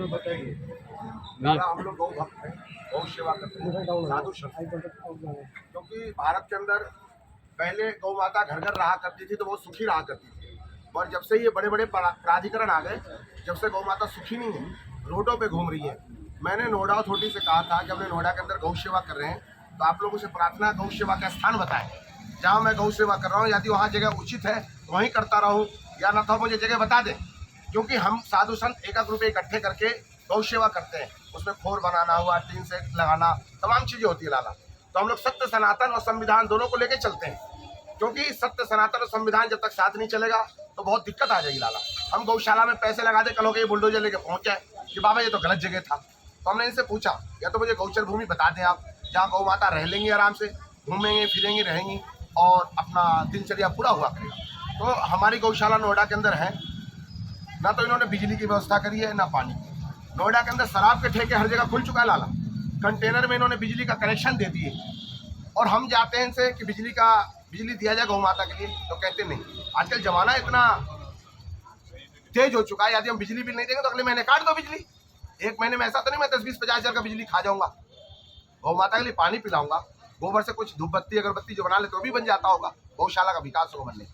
बताइए। दादा हम लोग गौ भक्त हैं, गौ सेवा करते हैं, साधु संत। क्योंकि भारत के अंदर पहले गौ माता घर घर रहा करती थी तो बहुत सुखी रहा करती थी, और जब से ये बड़े बड़े प्राधिकरण आ गए, जब से गौ माता सुखी नहीं है, रोडों पे घूम रही है। मैंने नोएडा अथॉरिटी से कहा था कि हमने नोएडा के अंदर गौ सेवा कर रहे हैं तो आप लोगों से प्रार्थना गौ सेवा का स्थान बताएं जहाँ मैं गौ सेवा कर रहा हूँ, यदि वहाँ जगह उचित है तो वहीं करता रहूँ, या न तो मुझे जगह बता दें। क्योंकि हम साधु संत 1 रुपये इकट्ठे करके गौ सेवा करते हैं, उसमें खोर बनाना हुआ, टीन से लगाना, तमाम चीज़ें होती है लाला। तो हम लोग सत्य सनातन और संविधान दोनों को लेके चलते हैं, क्योंकि सत्य सनातन और संविधान जब तक साथ नहीं चलेगा तो बहुत दिक्कत आ जाएगी लाला। हम गौशाला में पैसे लगा दे, कल हो गए बुलडोजर लेके पहुंच जाए कि बाबा ये तो गलत जगह था। तो हमने इनसे पूछा या तो मुझे गौचर भूमि बता दें आप, जहाँ गौ माता रह लेंगी, आराम से घूमेंगे फिरेंगी रहेंगी और अपना दिनचर्या पूरा हुआ करेगा। तो हमारी गौशाला नोएडा के अंदर है, ना तो इन्होंने बिजली की व्यवस्था करी है ना पानी की। नोएडा के अंदर शराब के ठेके हर जगह खुल चुका है लाला, कंटेनर में इन्होंने बिजली का कनेक्शन दे दिए, और हम जाते हैं इनसे कि बिजली दिया जाए गौ माता के लिए तो कहते नहीं। आजकल जमाना इतना तेज हो चुका है, यदि हम बिजली बिल नहीं देंगे तो अगले महीने काट दो बिजली। एक महीने में ऐसा तो नहीं मैं 10-20-50 हज़ार का बिजली खा जाऊंगा। गौ माता के लिए पानी पिलाऊंगा, गोबर से कुछ धूप बत्ती अगरबत्ती जो बना ले तो भी बन जाता होगा, गौशाला का विकास होगा बनने।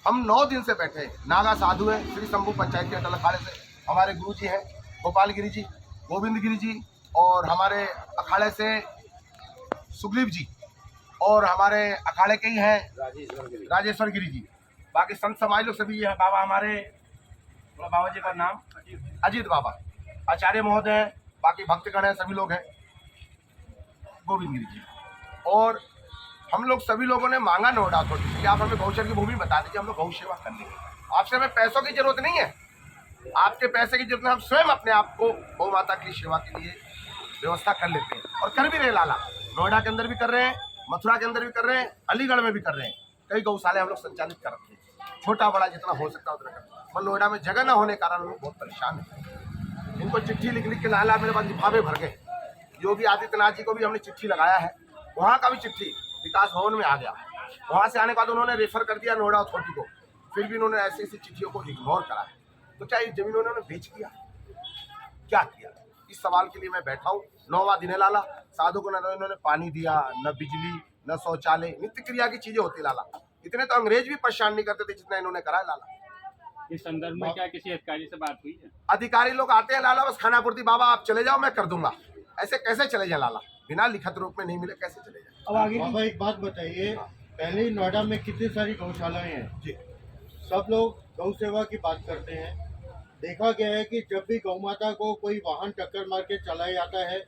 हम 9 दिन से बैठे, नागा साधु है श्री शंभू पंचायत के अटल अखाड़े से, हमारे गुरु जी हैं गोपाल गिरी जी, गोविंद गिरी जी, और हमारे अखाड़े से सुग्रीव जी, और हमारे अखाड़े के ही हैं राजेश्वर गिरी जी। बाकी संत समाज लोग सभी है, बाबा हमारे बाबा जी का नाम अजीत बाबा, आचार्य महोदय हैं, बाकी भक्तगण हैं, सभी लोग हैं, गोविंद गिरी जी। और हम लोग सभी लोगों ने मांगा नोएडा अथॉरिटी कि आप हमें गौचर की भूमि बता दीजिए, हम लोग गौ सेवा कर लेंगे। आपसे हमें पैसों की जरूरत नहीं है, आपके पैसे की जरूरत है, हम स्वयं अपने आप को गौ माता की सेवा के लिए व्यवस्था कर लेते हैं और कर भी रहे लाला। नोएडा के अंदर भी कर रहे हैं, मथुरा के अंदर भी कर रहे हैं, अलीगढ़ में भी कर रहे हैं, कई गौशाले हम लोग संचालित कर रखे हैं, छोटा बड़ा जितना हो सकता है उतना करते हैं। पर नोएडा में जगह न होने के कारण हम लोग बहुत परेशान हैं। इनको चिट्ठी लिख लिख के लाला मेरे पास लिफाफे भर गए। योगी आदित्यनाथ जी को भी हमने चिट्ठी लगाया है, वहाँ का भी चिट्ठी विकास भवन में आ गया, वहाँ से आने के बाद उन्होंने रेफर कर दिया नोएडा अथॉरिटी को, फिर भी उन्होंने ऐसी ऐसी चिट्ठियों को इग्नोर करा है। तो क्या ये जमीन उन्होंने बेच दिया, क्या किया? इस सवाल के लिए मैं बैठा हूँ। 9वां दिन है लाला, साधु को न इन्होंने पानी दिया, न बिजली, न शौचालय, नित्य क्रिया की चीजें होती लाला। इतने तो अंग्रेज भी परेशान नहीं करते थे जितना इन्होंने करा है लाला। इस संदर्भ में क्या किसी अधिकारी से बात हुई है? अधिकारी लोग आते हैं लाला, बस खानापूर्ति, बाबा आप चले जाओ मैं कर दूंगा। ऐसे कैसे चले जाए लाला, बिना लिखित रूप में नहीं मिले कैसे चले जाए? अब आगे बाबा एक बात बताइए, पहले ही नोएडा में कितनी सारी गौशालाएं हैं जी, सब लोग गौ सेवा की बात करते हैं। देखा गया है कि जब भी गौ माता को कोई वाहन टक्कर मार के चला जाता है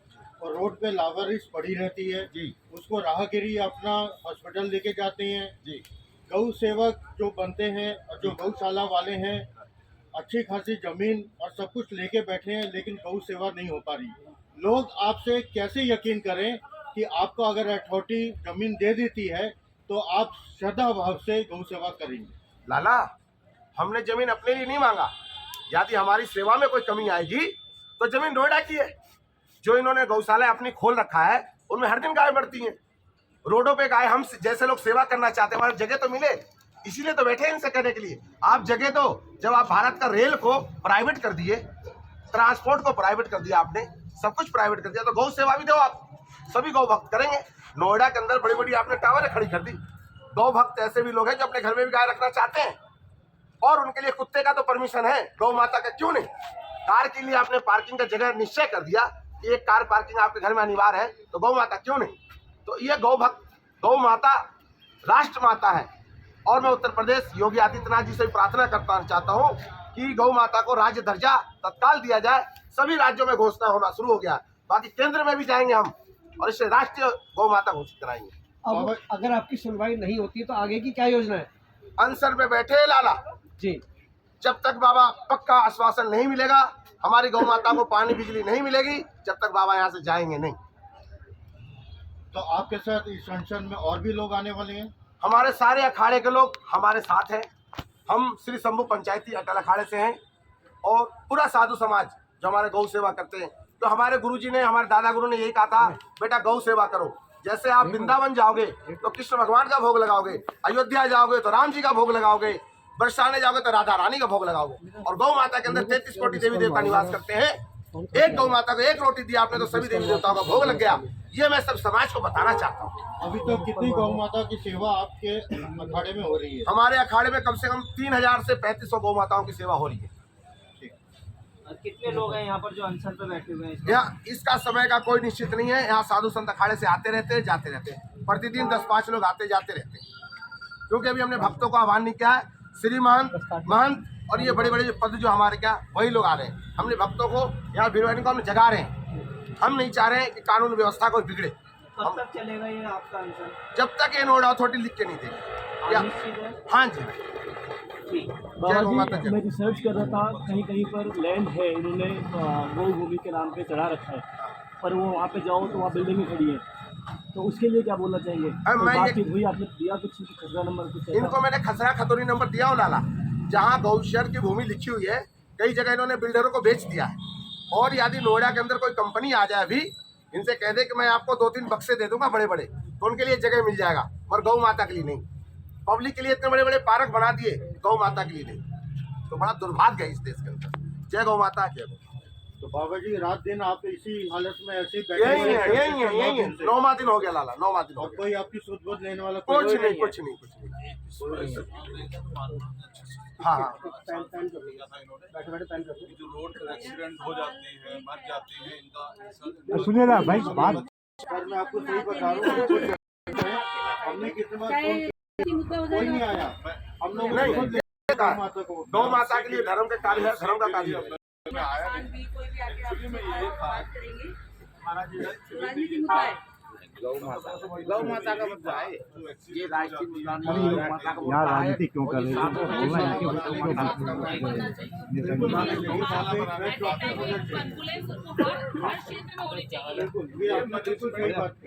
और रोड पे लावारिस पड़ी रहती है जी, उसको राहगीरी अपना हॉस्पिटल लेके जाते हैं। जी, गौ सेवक जो बनते हैं और जो गौशाला वाले हैं अच्छी खासी जमीन और सब कुछ लेके बैठे हैं, लेकिन गौ सेवा नहीं हो पा रही। लोग आपसे कैसे यकीन करें कि आपको अगर अथॉरिटी जमीन दे देती है तो आप श्रद्धा भाव से गौ सेवा करेंगे? लाला हमने जमीन अपने लिए नहीं मांगा, यदि हमारी सेवा में कोई कमी आएगी तो जमीन नोएडा की है। जो इन्होंने गौशाला अपनी खोल रखा है उनमें हर दिन गाय बढ़ती हैं, रोडों पे गाय, हम जैसे लोग सेवा करना चाहते हैं हमारी जगह तो मिले, इसीलिए तो बैठे हैं इनसे करने के लिए। आप जगह दो, जब आप भारत का रेल को प्राइवेट कर दिए, ट्रांसपोर्ट को प्राइवेट कर दिया आपने, सब कुछ प्राइवेट कर दिया, तो गौ सेवा भी दो, आप सभी गौ भक्त करेंगे। नोएडा के अंदर बड़ी बड़ी आपने टावर खड़ी कर दी। गौ भक्त ऐसे भी लोग हैं जो अपने घर में भी गाय रखना चाहते हैं, और उनके लिए कुत्ते का तो परमिशन है, गौ माता का क्यों नहीं? कार के लिए आपने पार्किंग का जगह निश्चय कर दिया कि एक कार पार्किंग आपके घर में अनिवार्य है, तो गौ माता क्यों नहीं? तो ये गौ भक्त, गौ माता राष्ट्र माता है, और मैं उत्तर प्रदेश योगी आदित्यनाथ जी से प्रार्थना करता चाहता हूँ कि गौ माता को राज्य दर्जा तत्काल दिया जाए। सभी राज्यों में घोषणा होना शुरू हो गया, बाकी केंद्र में भी जाएंगे हम और इसे राष्ट्रीय गौ माता घोषित कराएंगे। अब अगर आपकी सुनवाई नहीं होती तो आगे की क्या योजना है? अनशन में बैठे हैं लाला जी, जब तक बाबा पक्का आश्वासन नहीं मिलेगा, हमारी गौ माता को पानी बिजली नहीं मिलेगी, जब तक बाबा यहाँ से जाएंगे नहीं। तो आपके साथ इस अनशन में और भी लोग आने वाले हैं? हमारे सारे अखाड़े के लोग हमारे साथ हैं। हम श्री शंभू पंचायती अटल अखाड़े से हैं, और पूरा साधु समाज जो हमारे गौ सेवा करते हैं। तो हमारे गुरुजी ने, हमारे दादा गुरु ने यही कहा था, बेटा गौ सेवा करो। जैसे आप वृंदावन जाओगे तो कृष्ण भगवान का भोग लगाओगे, अयोध्या जाओगे तो राम जी का भोग लगाओगे, बरसाने जाओगे तो राधा रानी का भोग लगाओगे। और गौ माता के अंदर 33 कोटि देवी देवता निवास करते हैं। एक गौ माता को एक रोटी दी आपने तो सभी देवी देवताओं का भोग लग गया। ये मैं सब समाज को बताना चाहता हूँ। अभी तक कितनी गौ माता की सेवा आपके अखाड़े में हो रही है? हमारे अखाड़े में कम से कम 3000 से 3500 गौ माताओं की सेवा हो रही है। कितने लोग हैं यहाँ पर जो अनशन पे बैठे हुए हैं? यहाँ इसका समय का कोई निश्चित नहीं है। यहाँ साधु संत अखाड़े से आते रहते हैं, जाते रहते हैं। प्रतिदिन 10-5 लोग आते जाते रहते हैं, क्योंकि अभी हमने भक्तों को आह्वान नहीं किया है। श्री महंत और ये बड़े बड़े जो पद जो हमारे क्या वही लोग आ रहे हैं। हमने भक्तों को यहाँ भीड़ को हम जगा रहे हैं। हम नहीं चाह रहे हैं कि कानून व्यवस्था को बिगड़े। कब तक चलेगा ये आपका अनशन? जब तक ये नोडा अथॉरिटी लिख के नहीं देगी। हाँ जी, बाबा जी, मैं रिसर्च कर रहा था, कहीं कहीं पर लैंड है, इन्होंने गौ भूमि के नाम पे चढ़ा रखा है, पर वो वहाँ पे जाओ तो वहाँ बिल्डिंगें खड़ी हैं, तो उसके लिए क्या बोलना चाहेंगे? बातचीत हुई, आपने दिया कुछ खसरा नंबर कुछ? इनको मैंने खसरा खतौनी नंबर दिया हो लाला, जहाँ गौशर की भूमि लिखी हुई है। कई जगह इन्होंने बिल्डरों को बेच दिया है। और यदि नोएडा के अंदर कोई कंपनी आ जाए अभी, इनसे कह दे कि मैं आपको 2-3 बक्से दे दूंगा बड़े बड़े, तो उनके लिए जगह मिल जाएगा, पर गौ माता के लिए नहीं। पब्लिक के लिए इतने बड़े बड़े पार्क बना दिए, गौ माता के लिए नहीं। तो बड़ा दुर्भाग्य है इस देश के अंदर। जय गौ माता, जय गौ। तो बाबा जी रात दिन आप इसी हालत में ऐसे ही यही है। 9वां दिन हो गया लाला, 9वां दिन हो और गया। कोई आपकी सुध बुध लेने वाला कुछ नहीं। हाँ जो रोड पर एक्सीडेंट हो जाती है, मर जाती है, इनका सुनिए ना भाई बात। सर मैं आपको सही बता रहा हूँ, हमने कितने बार फोन किया, कोई नहीं आया। हम लोग नहीं, गौ माता के लिए धर्म का कार्य है, धर्म का कार्य है। गौ माता का मुद्दा है, ये राष्ट्रीय मुद्दा नहीं है। यहाँ राजनीति क्यों कर रहे हैं? बिल्कुल, ये आपने बिल्कुल सही बात की।